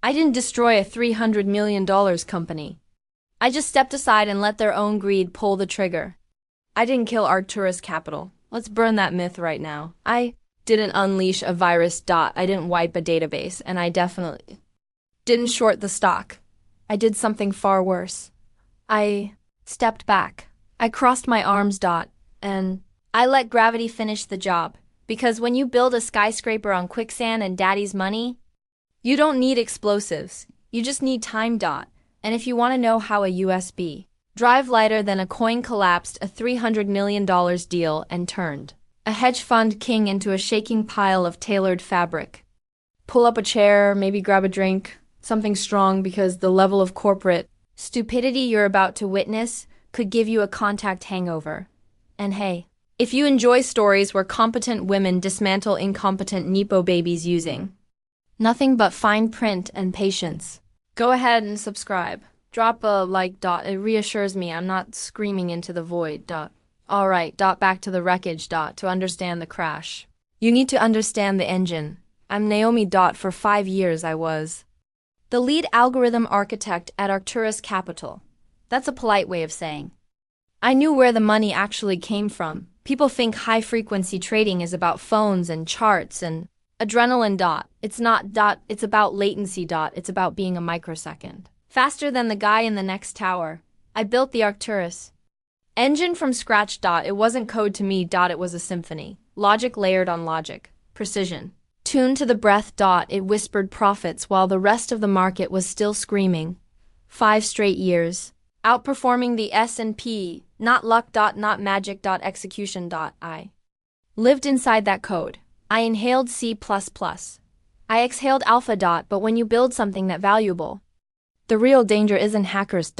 I didn't destroy a $300 million company. I just stepped aside and let their own greed pull the trigger. I didn't kill Arcturus Capital. Let's burn that myth right now. I didn't unleash a virus. I didn't wipe a database, and I definitely didn't short the stock. I did something far worse. I stepped back. I crossed my arms. And I let gravity finish the job. Because when you build a skyscraper on quicksand and daddy's money, you don't need explosives. You just need time. And if you want to know how a USB drive lighter than a coin collapsed a $300 million deal and turned a hedge fund king into a shaking pile of tailored fabric. Pull up a chair, maybe grab a drink, something strong, because the level of corporate stupidity you're about to witness could give you a contact hangover. And hey, if you enjoy stories where competent women dismantle incompetent Nepo babies using nothing but fine print and patience, go ahead and subscribe. Drop a like. It reassures me I'm not screaming into the void. Alright. Back to the wreckage. To understand the crash, you need to understand the engine. I'm Naomi. For 5 years I was the lead algorithm architect at Arcturus Capital. That's a polite way of saying I knew where the money actually came from. People think high-frequency trading is about phones and charts and adrenaline. It's not. It's about latency. It's about being a microsecond faster than the guy in the next tower. I built the Arcturus engine from scratch. It wasn't code to me. It was a symphony. Logic layered on logic. Precision tuned to the breath. It whispered profits while the rest of the market was still screaming. 5 straight years. Outperforming the S&P. Not luck. Not magic. Execution. I lived inside that code. I inhaled C++. I exhaled alpha. But when you build something that valuable, the real danger isn't hackers.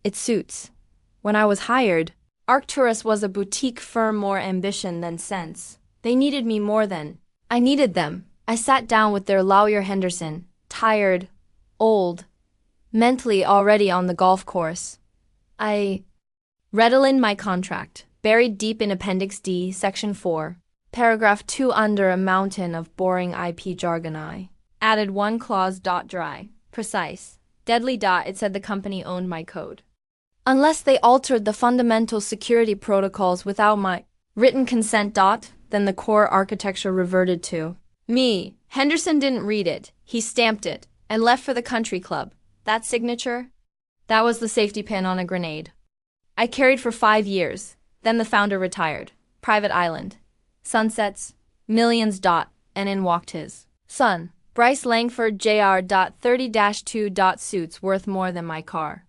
It's suits. When I was hired, Arcturus was a boutique firm, more ambition than sense. They needed me more than I needed them. I sat down with their lawyer Henderson, tired, old, mentally already on the golf course. I read my contract, buried deep in Appendix D, Section 4, Paragraph 2, under a mountain of boring IP jargon. I added one clause. Dry, precise, deadly. It said the company owned my code unless they altered the fundamental security protocols without my written consent. Then the core architecture reverted to me. Henderson didn't read it. He stamped it and left for the country club. That signature? That was the safety pin on a grenade. I carried for 5 years. Then the founder retired. Private island. Sunsets. Millions. And in walked his son, Bryce Langford Jr. 30-2. Suits worth more than my car.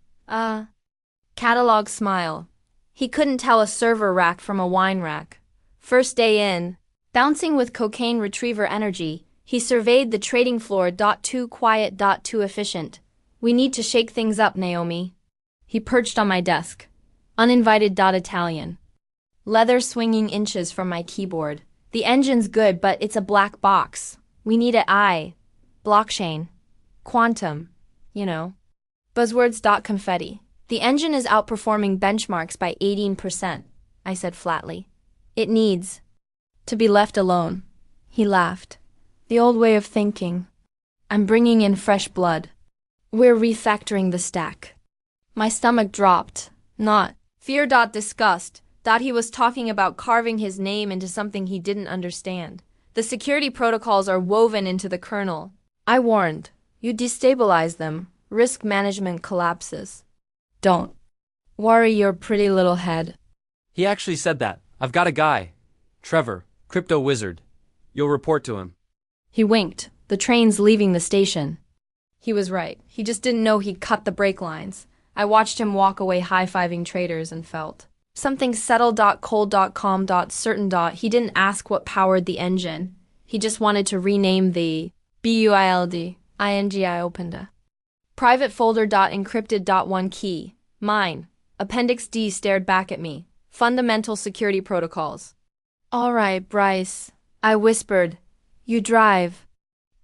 Catalog smile. He couldn't tell a server rack from a wine rack. First day in, bouncing with cocaine retriever energy, he surveyed the trading floor. Too quiet. Too efficient. We need to shake things up, Naomi. He perched on my desk. Uninvited. Italian leather swinging inches from my keyboard. The engine's good, but it's a black box. We need a blockchain, quantum, buzzwords. Confetti. The engine is outperforming benchmarks by 18%, I said flatly. It needs to be left alone. He laughed. The old way of thinking. I'm bringing in fresh blood. We're refactoring the stack. My stomach dropped. Not fear. Disgust. He was talking about carving his name into something he didn't understand. The security protocols are woven into the kernel. I warned. You destabilize them. Risk management collapses. Don't worry your pretty little head. He actually said that. I've got a guy. Trevor, crypto wizard. You'll report to him. He winked. The train's leaving the station. He was right. He just didn't know he'd cut the brake lines. I watched him walk away high-fiving traders and felt something settle. Cold. Calm. Certain. He didn't ask what powered the engine. He just wanted to rename the build ing. I opened a private folder. Encrypted. One key. Mine. Appendix D stared back at me. Fundamental security protocols. All right, Bryce, I whispered. You drive.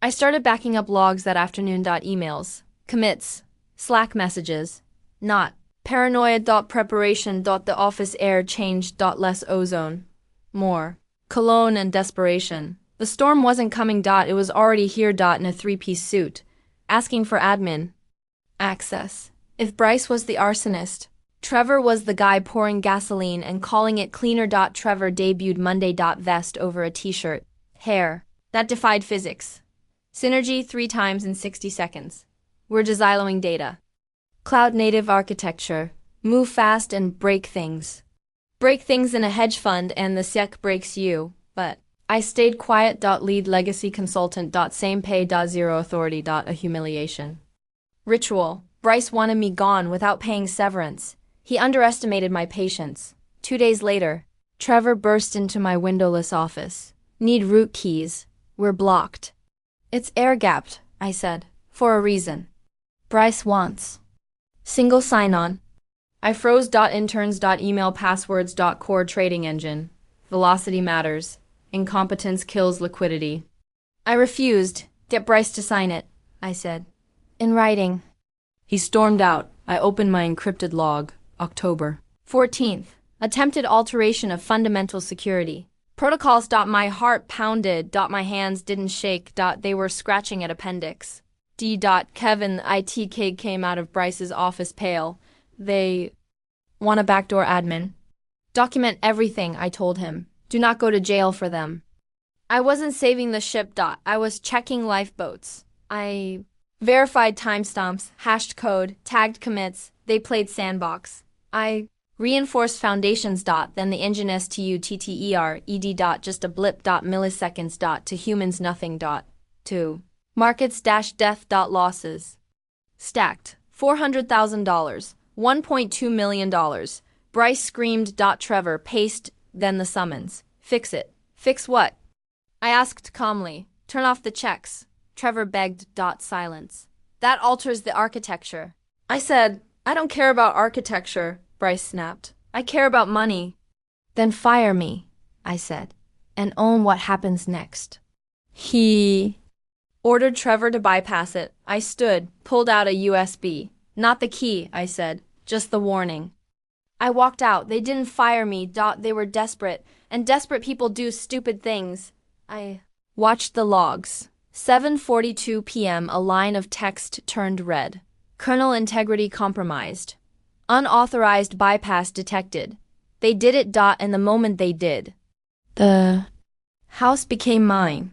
I started backing up logs that afternoon. Emails, commits, Slack messages. Not paranoia. Preparation. The office air changed. Less ozone. More cologne and desperation. The storm wasn't coming. It was already here. In a 3-piece suit. asking for admin access. If Bryce was the arsonist, Trevor was the guy pouring gasoline and calling it cleaner. Trevor debuted Monday. Vest over a t-shirt. Hair. That defied physics. Synergy 3 times in 60 seconds. We're desiloing data. Cloud native architecture. Move fast and break things. Break things in a hedge fund and the SEC breaks you, but I stayed quiet. Lead legacy consultant. Same pay. Zero authority. A humiliation. Ritual. Bryce wanted me gone without paying severance. He underestimated my patience. 2 days later, Trevor burst into my windowless office. Need root keys. We're blocked. It's air-gapped, I said, for a reason. Bryce wants single sign-on. I froze. Interns. Email passwords. Core trading engine. Velocity matters. Incompetence kills liquidity. I refused. Get Bryce to sign it, I said. In writing. He stormed out. I opened my encrypted log. October 14th. Attempted alteration of fundamental security. Protocols. My heart pounded. My hands didn't shake. They were scratching at appendix. Kevin, the IT kid, came out of Bryce's office pale. They want a backdoor admin. Document everything, I told him. Do not go to jail for them. I wasn't saving the ship. I was checking lifeboats. I verified timestamps, hashed code, tagged commits. They played sandbox. I reinforced foundations. Then the engine stuttered. Just a blip. Milliseconds. To humans nothing. To markets death. Losses. Stacked. $400,000. $1.2 million. Bryce screamed. Trevor paced. Then the summons. Fix it. Fix what? I asked calmly. Turn off the checks. Trevor begged. Silence. That alters the architecture. I said, I don't care about architecture, Bryce snapped. I care about money. Then fire me, I said, and own what happens next. He ordered Trevor to bypass it. I stood, pulled out a USB. Not the key, I said, just the warning. I walked out. They didn't fire me. They were desperate, and desperate people do stupid things. I watched the logs. 7:42 p.m. A line of text turned red. Kernel integrity compromised. Unauthorized bypass detected. They did it. And the moment they did, the house became mine.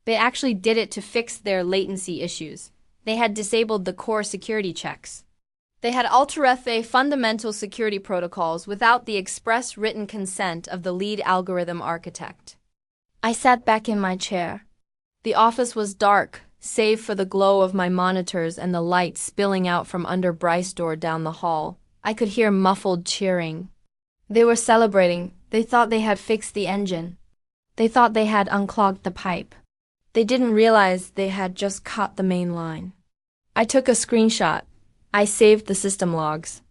They actually did it to fix their latency issues. They had disabled the core security checks. They had altered fundamental security protocols without the express written consent of the lead algorithm architect. I sat back in my chair. The office was dark, save for the glow of my monitors and the light spilling out from under Bryce's door down the hall. I could hear muffled cheering. They were celebrating. They thought they had fixed the engine. They thought they had unclogged the pipe. They didn't realize they had just caught the main line. I took a screenshot. I saved the system logs.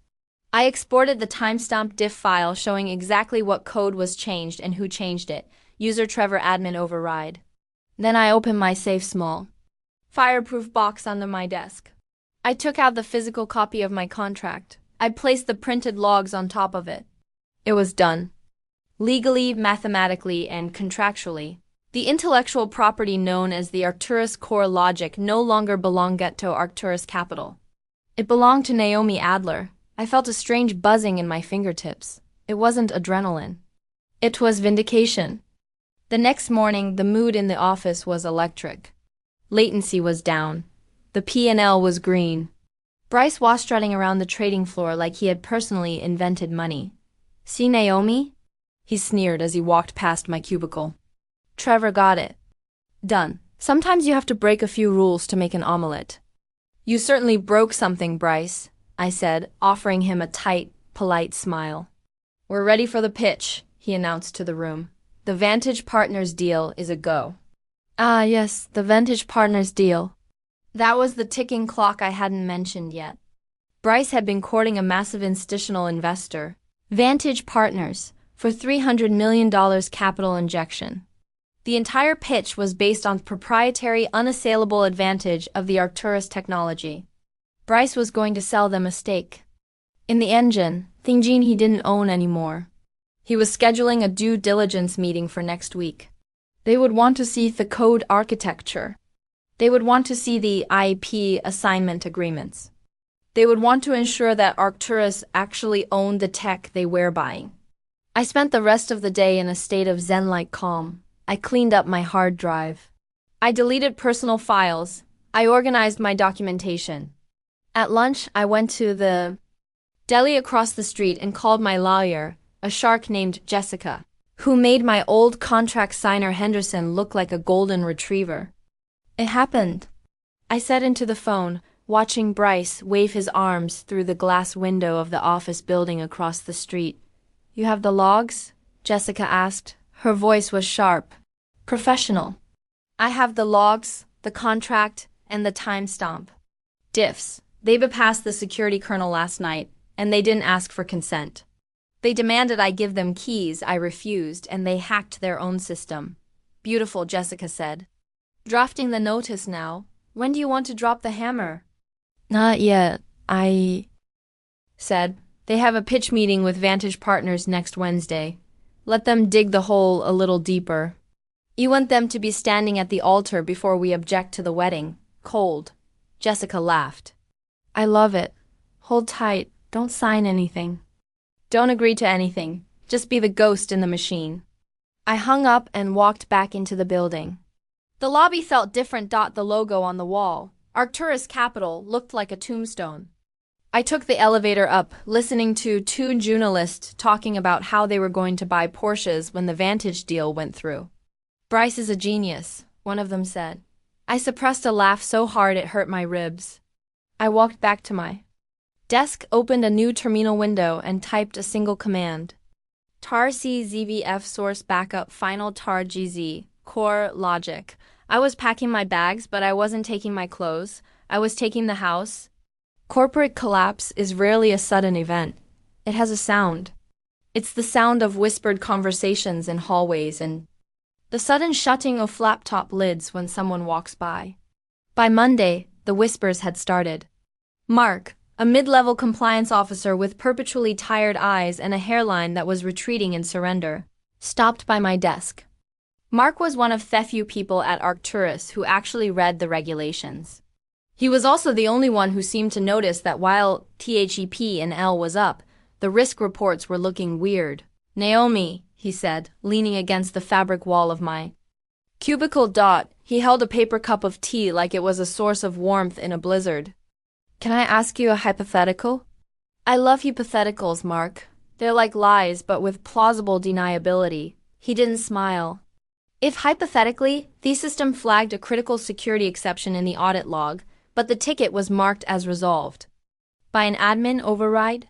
I exported the timestamp diff file showing exactly what code was changed and who changed it. User Trevor admin override. Then I opened my safe small, fireproof box under my desk. I took out the physical copy of my contract. I placed the printed logs on top of it. It was done. Legally, mathematically, and contractually. The intellectual property known as the Arcturus core logic no longer belonged to Arcturus Capital. It belonged to Naomi Adler. I felt a strange buzzing in my fingertips. It wasn't adrenaline. It was vindication. The next morning, the mood in the office was electric. Latency was down. The P&L was green. Bryce was strutting around the trading floor like he had personally invented money. See Naomi? He sneered as he walked past my cubicle. Trevor got it. Done. Sometimes you have to break a few rules to make an omelet. You certainly broke something, Bryce, I said, offering him a tight, polite smile. We're ready for the pitch, he announced to the room. The Vantage Partners deal is a go. Ah, yes, the Vantage Partners deal. That was the ticking clock I hadn't mentioned yet. Bryce had been courting a massive institutional investor, Vantage Partners, for $300 million capital injection. The entire pitch was based on proprietary, unassailable advantage of the Arcturus technology. Bryce was going to sell them a stake in the engine, thing he didn't own anymore. He was scheduling a due diligence meeting for next week. They would want to see the code architecture. They would want to see the IP assignment agreements. They would want to ensure that Arcturus actually owned the tech they were buying. I spent the rest of the day in a state of zen-like calm. I cleaned up my hard drive. I deleted personal files. I organized my documentation. At lunch, I went to the deli across the street and called my lawyer, a shark named Jessica, who made my old contract signer Henderson look like a golden retriever. It happened, I said into the phone, watching Bryce wave his arms through the glass window of the office building across the street. You have the logs? Jessica asked. Her voice was sharp, professional. I have the logs, the contract, and the timestamp. Diffs. They bypassed the security colonel last night, and they didn't ask for consent. They demanded I give them keys. I refused, and they hacked their own system. Beautiful, Jessica said. Drafting the notice now. When do you want to drop the hammer? Not yet, I said. They have a pitch meeting with Vantage Partners next Wednesday. Let them dig the hole a little deeper. You want them to be standing at the altar before we object to the wedding. Cold. Jessica laughed. I love it. Hold tight. Don't sign anything. Don't agree to anything. Just be the ghost in the machine. I hung up and walked back into the building. The lobby felt different. The logo on the wall, Arcturus Capital, looked like a tombstone. I took the elevator up, listening to two journalists talking about how they were going to buy Porsches when the Vantage deal went through. Bryce is a genius, one of them said. I suppressed a laugh so hard it hurt my ribs. I walked back to my desk, opened a new terminal window, and typed a single command. tar czvf source backup final tar gz, core logic. I was packing my bags, but I wasn't taking my clothes. I was taking the house. Corporate collapse is rarely a sudden event. It has a sound. It's the sound of whispered conversations in hallways and the sudden shutting of laptop lids when someone walks by. By Monday, the whispers had started. Mark, a mid-level compliance officer with perpetually tired eyes and a hairline that was retreating in surrender, stopped by my desk. Mark was one of the few people at Arcturus who actually read the regulations. He was also the only one who seemed to notice that while THEP and L was up, the risk reports were looking weird. Naomi, he said, leaning against the fabric wall of my cubicle. He held a paper cup of tea like it was a source of warmth in a blizzard. Can I ask you a hypothetical? I love hypotheticals, Mark. They're like lies, but with plausible deniability. He didn't smile. If hypothetically, the system flagged a critical security exception in the audit log, but the ticket was marked as resolved by an admin override,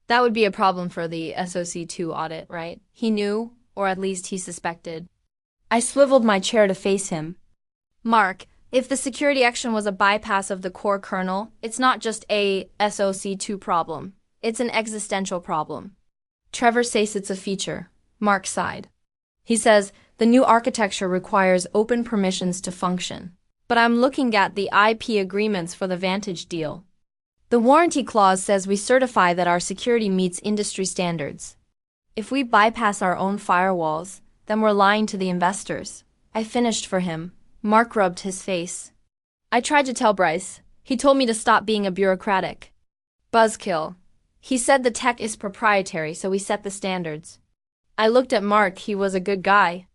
that would be a problem for the SOC2 audit, right? He knew, or at least he suspected. I swiveled my chair to face him. Mark, if the security action was a bypass of the core kernel, it's not just a SOC2 problem. It's an existential problem. Trevor says it's a feature. Mark sighed. He says, the new architecture requires open permissions to function. But I'm looking at the IP agreements for the Vantage deal. The warranty clause says we certify that our security meets industry standards. If we bypass our own firewalls, then we're lying to the investors. I finished for him. Mark rubbed his face. I tried to tell Bryce. He told me to stop being a bureaucratic buzzkill. He said the tech is proprietary, so we set the standards. I looked at Mark. He was a good guy.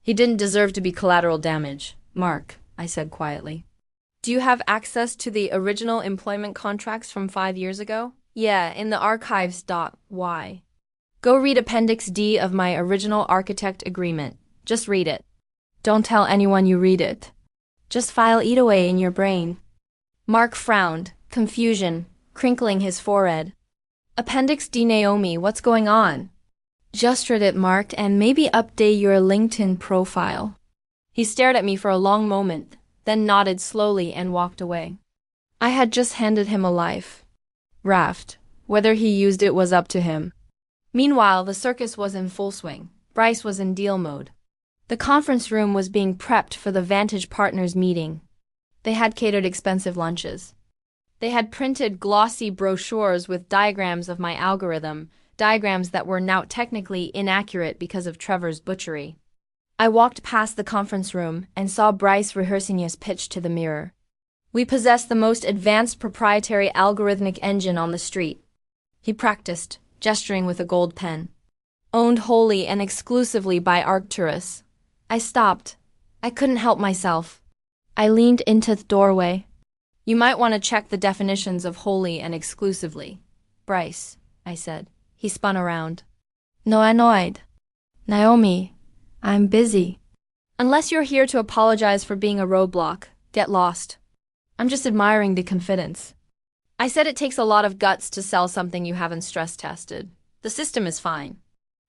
He didn't deserve to be collateral damage. Mark, I said quietly. Do you have access to the original employment contracts from 5 years ago? Yeah, in the archives. Why? Go read Appendix D of my original architect agreement. Just read it. Don't tell anyone you read it. Just file it away in your brain. Mark frowned, confusion, crinkling his forehead. Appendix D. Naomi, what's going on? Just read it, Mark, and maybe update your LinkedIn profile. He stared at me for a long moment, then nodded slowly and walked away. I had just handed him a life raft. Whether he used it was up to him. Meanwhile, the circus was in full swing. Bryce was in deal mode. The conference room was being prepped for the Vantage Partners meeting. They had catered expensive lunches. They had printed glossy brochures with diagrams of my algorithm, diagrams that were now technically inaccurate because of Trevor's butchery. I walked past the conference room and saw Bryce rehearsing his pitch to the mirror. We possess the most advanced proprietary algorithmic engine on the street. He practiced, gesturing with a gold pen. Owned wholly and exclusively by Arcturus. I stopped. I couldn't help myself. I leaned into the doorway. You might want to check the definitions of wholly and exclusively. Bryce, I said. He spun around. No, annoyed. Naomi, I'm busy. Unless you're here to apologize for being a roadblock, get lost. I'm just admiring the confidence. I said it takes a lot of guts to sell something you haven't stress tested. The system is fine.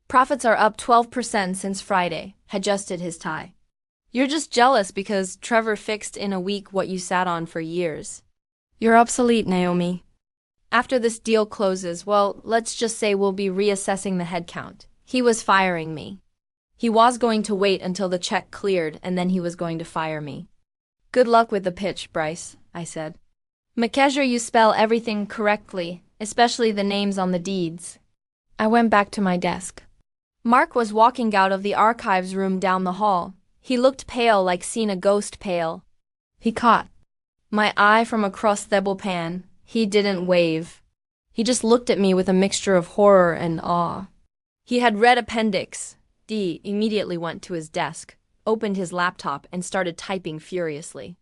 Profits are up 12% since Friday, adjusted his tie. You're just jealous because Trevor fixed in a week what you sat on for years. You're obsolete, Naomi. After this deal closes, well, let's just say we'll be reassessing the headcount. He was firing me. He was going to wait until the check cleared and then he was going to fire me. Good luck with the pitch, Bryce, I said. Make sure you spell everything correctly, especially the names on the deeds. I went back to my desk. Mark was walking out of the archives room down the hall. He looked pale, like seen a ghost pale. He caught my eye from across the pan. He didn't wave. He just looked at me with a mixture of horror and awe. He had read Appendix D, immediately went to his desk, opened his laptop, and started typing furiously.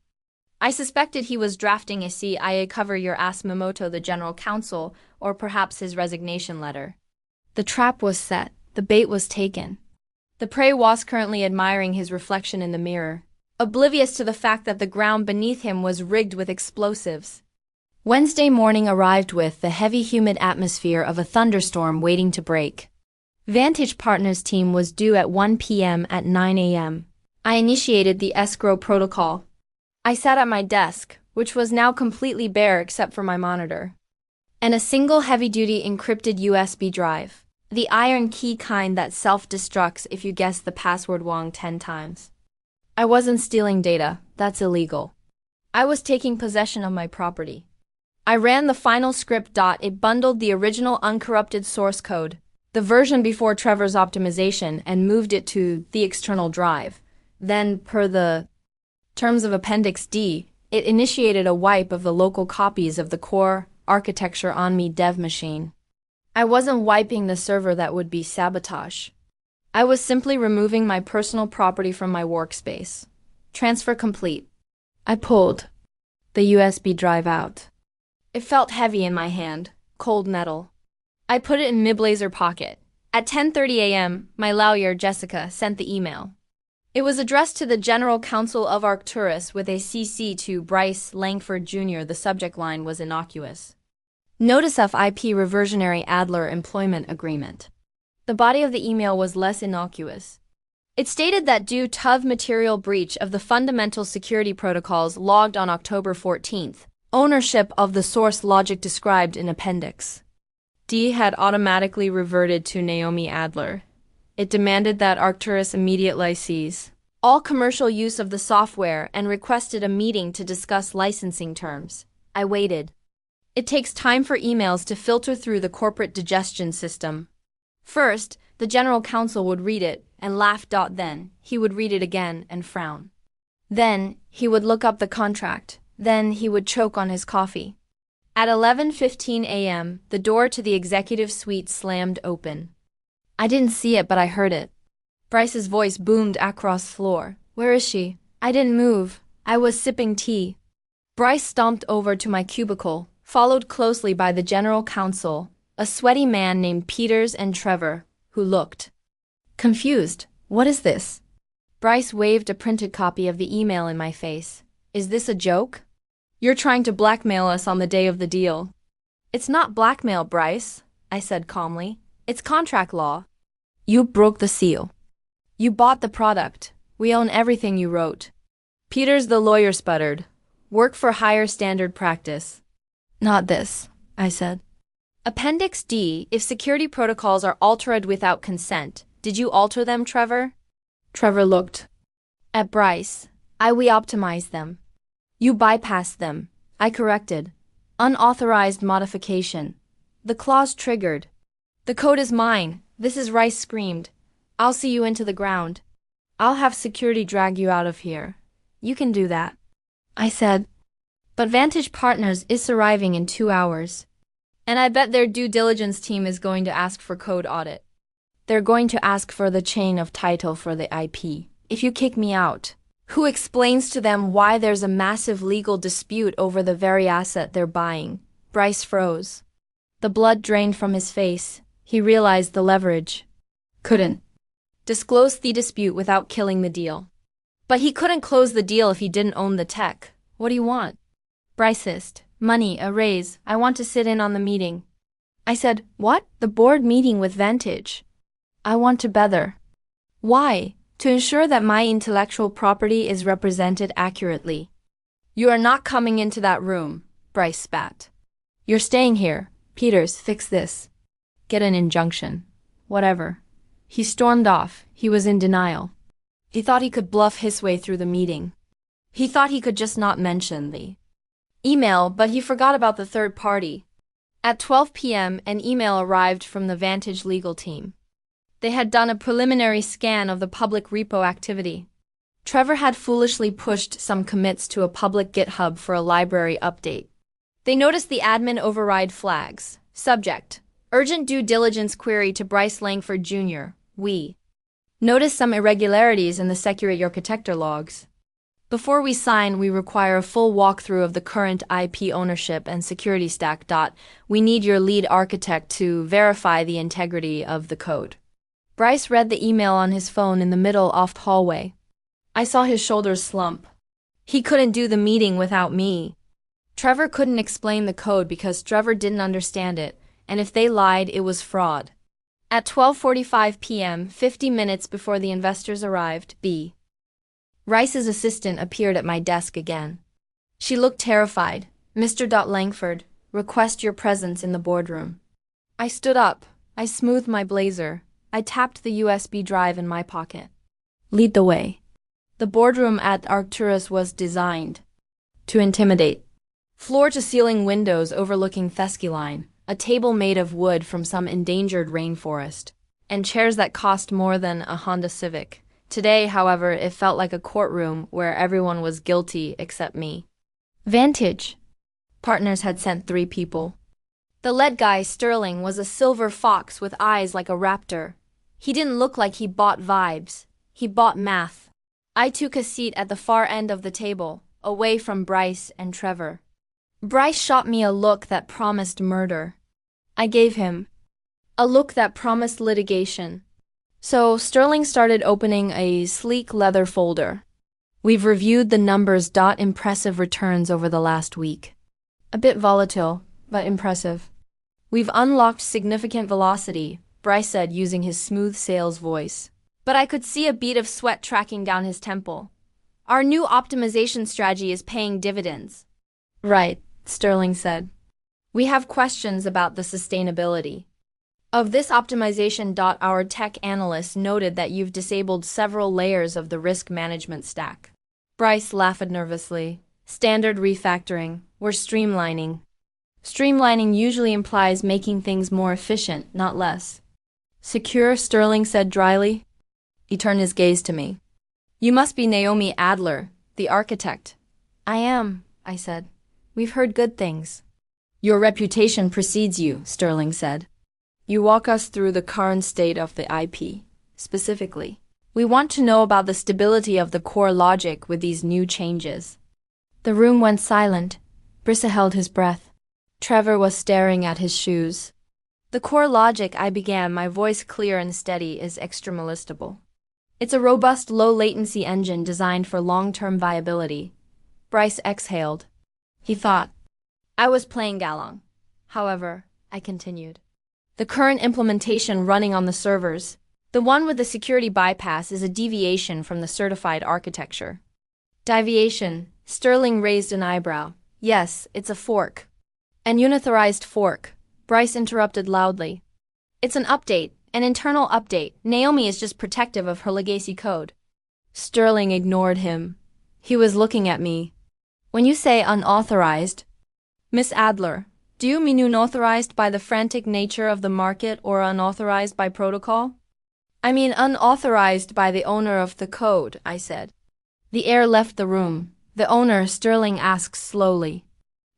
I suspected he was drafting a CIA cover your ass memo to the general counsel, or perhaps his resignation letter. The trap was set. The bait was taken. The prey was currently admiring his reflection in the mirror, oblivious to the fact that the ground beneath him was rigged with explosives. Wednesday morning arrived with the heavy humid atmosphere of a thunderstorm waiting to break. Vantage Partners team was due at 1 p.m. at 9 a.m. I initiated the escrow protocol. I sat at my desk, which was now completely bare except for my monitor, and a single heavy-duty encrypted USB drive, the iron key kind that self-destructs if you guess the password wrong 10 times. I wasn't stealing data, that's illegal. I was taking possession of my property. I ran the final script. It bundled the original uncorrupted source code, the version before Trevor's optimization, and moved it to the external drive. Then, per the terms of Appendix D, it initiated a wipe of the local copies of the core architecture on me dev machine. I wasn't wiping the server that would be sabotage. I was simply removing my personal property from my workspace. Transfer complete. I pulled the USB drive out. It felt heavy in my hand, cold metal. I put it in my blazer pocket. At 10:30 a.m., my lawyer, Jessica, sent the email. It was addressed to the General Counsel of Arcturus with a CC to Bryce Langford Jr. The subject line was innocuous. Notice of IP Reversionary Adler Employment Agreement. The body of the email was less innocuous. It stated that due to material breach of the fundamental security protocols logged on October 14th, ownership of the source logic described in Appendix D had automatically reverted to Naomi Adler. It demanded that Arcturus immediately cease all commercial use of the software and requested a meeting to discuss licensing terms. I waited. It takes time for emails to filter through the corporate digestion system. First, the general counsel would read it and laugh. Then, he would read it again and frown. Then, he would look up the contract. Then, he would choke on his coffee. At 11:15 a.m., the door to the executive suite slammed open. I didn't see it, but I heard it. Bryce's voice boomed across the floor. Where is she? I didn't move. I was sipping tea. Bryce stomped over to my cubicle, followed closely by the general counsel, a sweaty man named Peters, and Trevor, who looked confused. What is this? Bryce waved a printed copy of the email in my face. Is this a joke? You're trying to blackmail us on the day of the deal. It's not blackmail, Bryce, I said calmly. It's contract law. You broke the seal. You bought the product. We own everything you wrote. Peters the lawyer sputtered. Work for higher standard practice. Not this, I said. Appendix D, if security protocols are altered without consent, did you alter them, Trevor? Trevor looked at Bryce. We optimized them. You bypassed them. I corrected. Unauthorized modification. The clause triggered. The code is mine. This is Rice screamed. I'll see you into the ground. I'll have security drag you out of here. You can do that. I said. But Vantage Partners is arriving in 2 hours. And I bet their due diligence team is going to ask for code audit. They're going to ask for the chain of title for the IP. If you kick me out, who explains to them why there's a massive legal dispute over the very asset they're buying? Bryce froze. The blood drained from his face. He realized the leverage. Couldn't disclose the dispute without killing the deal. But he couldn't close the deal if he didn't own the tech. What do you want? Bryce hissed. Money, a raise. I want to sit in on the meeting. I said, what? The board meeting with Vantage. I want to better. Why? To ensure that my intellectual property is represented accurately. You are not coming into that room, Bryce spat. You're staying here. Peters, fix this. Get an injunction. Whatever. He stormed off. He was in denial. He thought he could bluff his way through the meeting. He thought he could just not mention the email, but he forgot about the third party. At 12 p.m., an email arrived from the Vantage legal team. They had done a preliminary scan of the public repo activity. Trevor had foolishly pushed some commits to a public GitHub for a library update. They noticed the admin override flags. Subject: Urgent due diligence query to Bryce Langford Jr. We noticed some irregularities in the Security Architecture logs. Before we sign, we require a full walkthrough of the current IP ownership and security stack. We need your lead architect to verify the integrity of the code. Bryce read the email on his phone in the middle off hallway. I saw his shoulders slump. He couldn't do the meeting without me. Trevor couldn't explain the code because Trevor didn't understand it, and if they lied, it was fraud. At 12:45 p.m., 50 minutes before the investors arrived, B. Rice's assistant appeared at my desk again. She looked terrified. Mr. Langford, request your presence in the boardroom. I stood up. I smoothed my blazer. I tapped the USB drive in my pocket. Lead the way. The boardroom at Arcturus was designed to intimidate. Floor-to-ceiling windows overlooking Theskyline, a table made of wood from some endangered rainforest, and chairs that cost more than a Honda Civic. Today, however, it felt like a courtroom where everyone was guilty except me. Vantage Partners had sent 3 people. The lead guy, Sterling, was a silver fox with eyes like a raptor. He didn't look like he bought vibes. He bought math. I took a seat at the far end of the table, away from Bryce and Trevor. Bryce shot me a look that promised murder. I gave him a look that promised litigation. So Sterling started opening a sleek leather folder. We've reviewed the numbers. Impressive returns over the last week. A bit volatile, but impressive. We've unlocked significant velocity, Bryce said using his smooth sales voice. But I could see a bead of sweat tracking down his temple. Our new optimization strategy is paying dividends. Right, Sterling said. We have questions about the sustainability of this optimization. Our tech analyst noted that you've disabled several layers of the risk management stack. Bryce laughed nervously. Standard refactoring. We're streamlining. Streamlining usually implies making things more efficient, not less. Secure, Sterling said dryly. He turned his gaze to me. You must be Naomi Adler, the architect. I am, I said. We've heard good things. Your reputation precedes you, Sterling said. You walk us through the current state of the IP. Specifically, we want to know about the stability of the core logic with these new changes. The room went silent. Brissa held his breath. Trevor was staring at his shoes. The core logic, I began, my voice clear and steady, is extramalistable. It's a robust, low-latency engine designed for long-term viability. Bryce exhaled. He thought. I was playing Galong. However, I continued. The current implementation running on the servers, the one with the security bypass, is a deviation from the certified architecture. Deviation? Sterling raised an eyebrow. Yes, it's a fork. An unauthorized fork, Bryce interrupted loudly. It's an update, an internal update. Naomi is just protective of her legacy code. Sterling ignored him. He was looking at me. When you say unauthorized, Miss Adler, do you mean unauthorized by the frantic nature of the market or unauthorized by protocol? I mean unauthorized by the owner of the code, I said. The heir left the room. The owner, Sterling, asked slowly.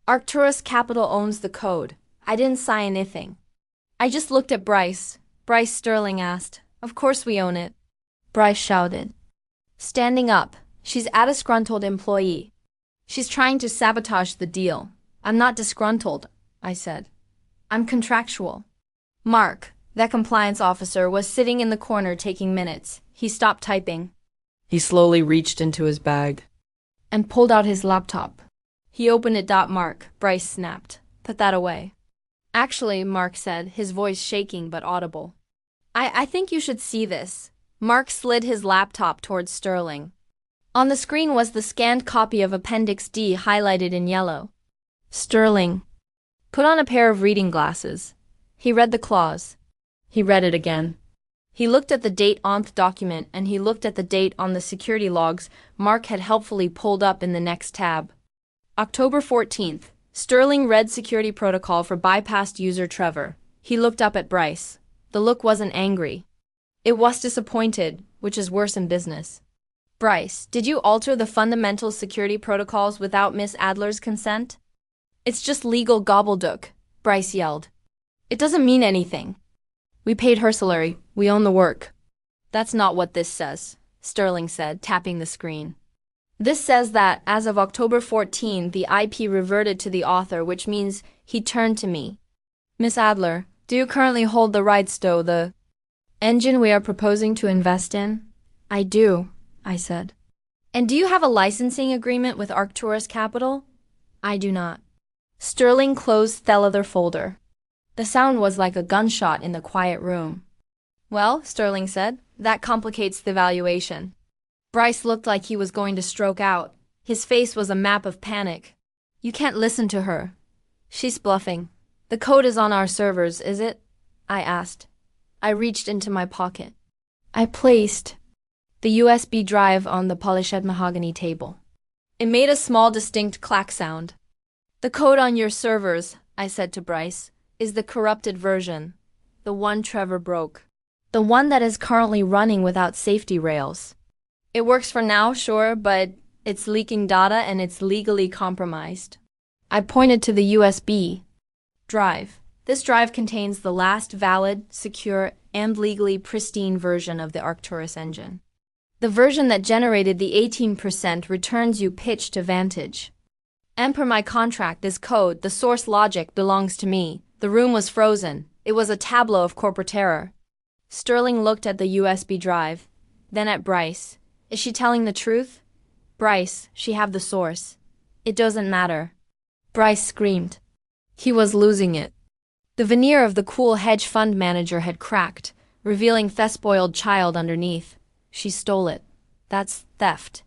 Arcturus Capital owns the code. I didn't sign anything. I just looked at Bryce. Bryce, Sterling asked. Of course we own it. Bryce shouted. Standing up. She's a disgruntled employee. She's trying to sabotage the deal. I'm not disgruntled, I said. I'm contractual. Mark, that compliance officer, was sitting in the corner taking minutes. He stopped typing. He slowly reached into his bag And pulled out his laptop. He opened it. Mark, Bryce snapped. Put that away. Actually, Mark said, his voice shaking but audible. I think you should see this. Mark slid his laptop towards Sterling. On the screen was the scanned copy of Appendix D highlighted in yellow. Sterling put on a pair of reading glasses. He read the clause. He read it again. He looked at the date on the document, and he looked at the date on the security logs Mark had helpfully pulled up in the next tab. October 14th. Sterling read security protocol for bypassed user Trevor. He looked up at Bryce. The look wasn't angry. It was disappointed, which is worse in business. Bryce, did you alter the fundamental security protocols without Miss Adler's consent? It's just legal gobbledygook, Bryce yelled. It doesn't mean anything. We paid her salary. We own the work. That's not what this says, Sterling said, tapping the screen. This says that, as of October 14, the IP reverted to the author, which means he turned to me. Miss Adler, do you currently hold the rights to the engine we are proposing to invest in? I do, I said. And do you have a licensing agreement with Arcturus Capital? I do not. Sterling closed the other folder. The sound was like a gunshot in the quiet room. Well, Sterling said, that complicates the valuation. Bryce looked like he was going to stroke out. His face was a map of panic. You can't listen to her. She's bluffing. The code is on our servers, is it? I asked. I reached into my pocket. I placed the USB drive on the polished mahogany table. It made a small, distinct clack sound. The code on your servers, I said to Bryce, is the corrupted version. The one Trevor broke. The one that is currently running without safety rails. It works for now, sure, but it's leaking data and it's legally compromised. I pointed to the USB drive. This drive contains the last valid, secure, and legally pristine version of the Arcturus engine. The version that generated the 18% returns you pitch to Vantage. And per my contract, this code, the source logic, belongs to me. The room was frozen. It was a tableau of corporate terror. Sterling looked at the USB drive, then at Bryce. Is she telling the truth? Bryce, she have the source. It doesn't matter. Bryce screamed. He was losing it. The veneer of the cool hedge fund manager had cracked, revealing the-spoiled child underneath. She stole it. That's theft.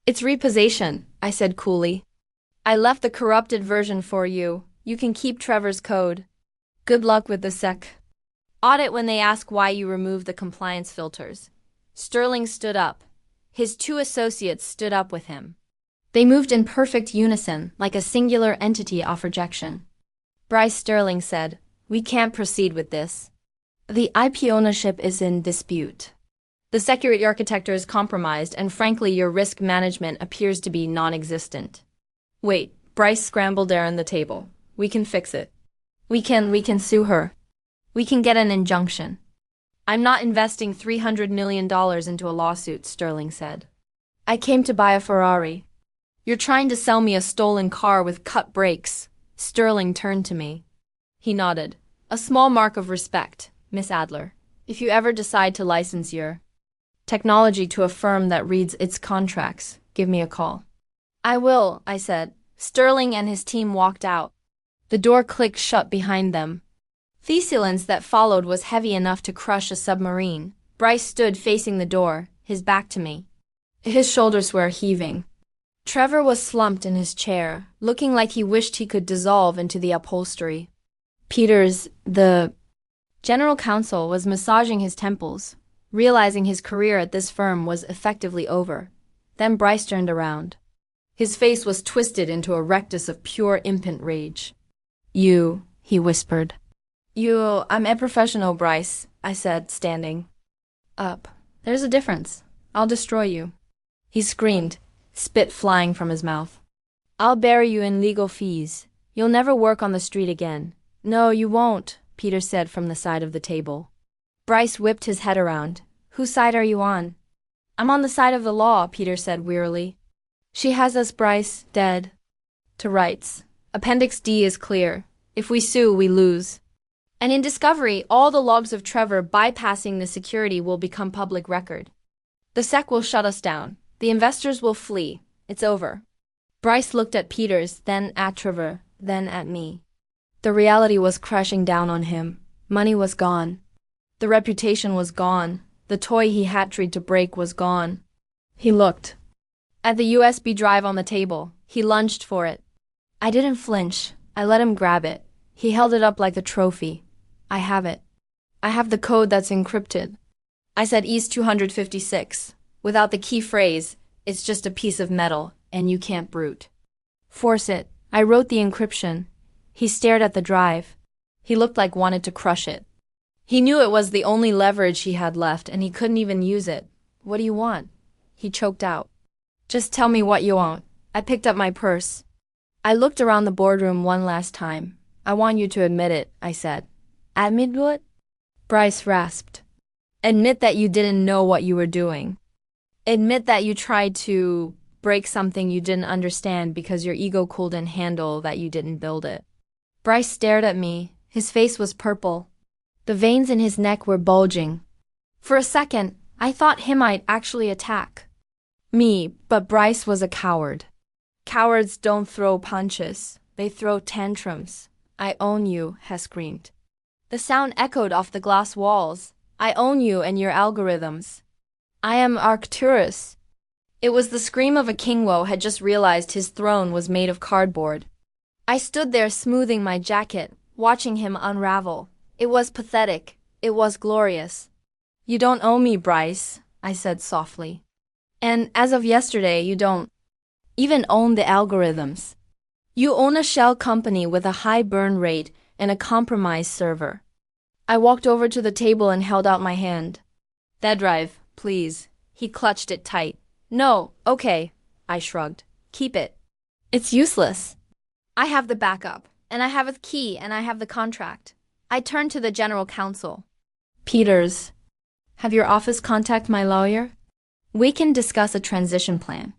It's repossession, I said coolly. I left the corrupted version for you. You can keep Trevor's code. Good luck with the SEC audit when they ask why you removed the compliance filters. Sterling stood up. His two associates stood up with him. They moved in perfect unison, like a singular entity off rejection. Bryce, Sterling said, we can't proceed with this. The IP ownership is in dispute. The security architecture is compromised, and frankly, your risk management appears to be non-existent. Wait, Bryce scrambled around the table. We can fix it. We can sue her. We can get an injunction. I'm not investing $300 million into a lawsuit, Sterling said. I came to buy a Ferrari. You're trying to sell me a stolen car with cut brakes. Sterling turned to me. He nodded. A small mark of respect, Miss Adler. If you ever decide to license your technology to a firm that reads its contracts, give me a call. I will, I said. Sterling and his team walked out. The door clicked shut behind them. The silence that followed was heavy enough to crush a submarine. Bryce stood facing the door, his back to me. His shoulders were heaving. Trevor was slumped in his chair, looking like he wished he could dissolve into the upholstery. Peters, the general counsel, was massaging his temples, realizing his career at this firm was effectively over. Then Bryce turned around. His face was twisted into a rectus of pure impotent rage. You, he whispered. I'm a professional, Bryce, I said, standing. Up. There's a difference. I'll destroy you. He screamed, spit flying from his mouth. I'll bury you in legal fees. You'll never work on the street again. No, you won't, Peter said from the side of the table. Bryce whipped his head around. Whose side are you on? I'm on the side of the law, Peter said wearily. She has us, Bryce, dead. To rights. Appendix D is clear. If we sue, we lose. And in discovery, all the logs of Trevor bypassing the security will become public record. The SEC will shut us down. The investors will flee. It's over. Bryce looked at Peters, then at Trevor, then at me. The reality was crashing down on him. Money was gone. The reputation was gone. The toy he had tried to break was gone. He looked at the USB drive on the table. He lunged for it. I didn't flinch. I let him grab it. He held it up like a trophy. I have it. I have the code that's encrypted. I said East 256. Without the key phrase, it's just a piece of metal, and you can't brute force it. I wrote the encryption. He stared at the drive. He looked like wanted to crush it. He knew it was the only leverage he had left, and he couldn't even use it. What do you want? He choked out. Just tell me what you want. I picked up my purse. I looked around the boardroom one last time. I want you to admit it, I said. Admit what? Bryce rasped. Admit that you didn't know what you were doing. Admit that you tried to break something you didn't understand because your ego couldn't handle that you didn't build it. Bryce stared at me. His face was purple. The veins in his neck were bulging. For a second, I thought he might actually attack me, but Bryce was a coward. Cowards don't throw punches. They throw tantrums. I own you, he screamed. The sound echoed off the glass walls. I own you and your algorithms. I am Arcturus. It was the scream of a king who had just realized his throne was made of cardboard. I stood there smoothing my jacket, watching him unravel. It was pathetic. It was glorious. You don't own me, Bryce, I said softly. And as of yesterday, you don't even own the algorithms. You own a shell company with a high burn rate and a compromised server. I walked over to the table and held out my hand. That drive, please. He clutched it tight. No, okay, I shrugged. Keep it. It's useless. I have the backup, and I have a key, and I have the contract. I turned to the general counsel. Peters, have your office contact my lawyer? We can discuss a transition plan.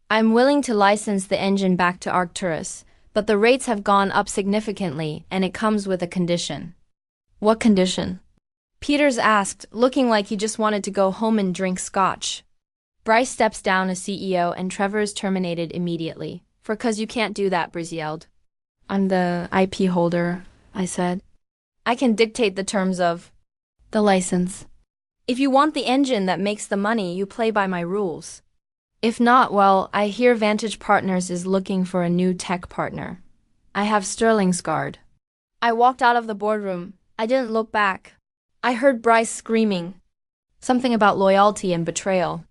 I'm willing to license the engine back to Arcturus, but the rates have gone up significantly, and it comes with a condition. What condition? Peters asked, looking like he just wanted to go home and drink scotch. Bryce steps down as CEO and Trevor is terminated immediately. For 'cause you can't do that, Bryce yelled. I'm the IP holder, I said. I can dictate the terms of the license. If you want the engine that makes the money, you play by my rules. If not, well, I hear Vantage Partners is looking for a new tech partner. I have Sterling's guard. I walked out of the boardroom. I didn't look back. I heard Bryce screaming. Something about loyalty and betrayal.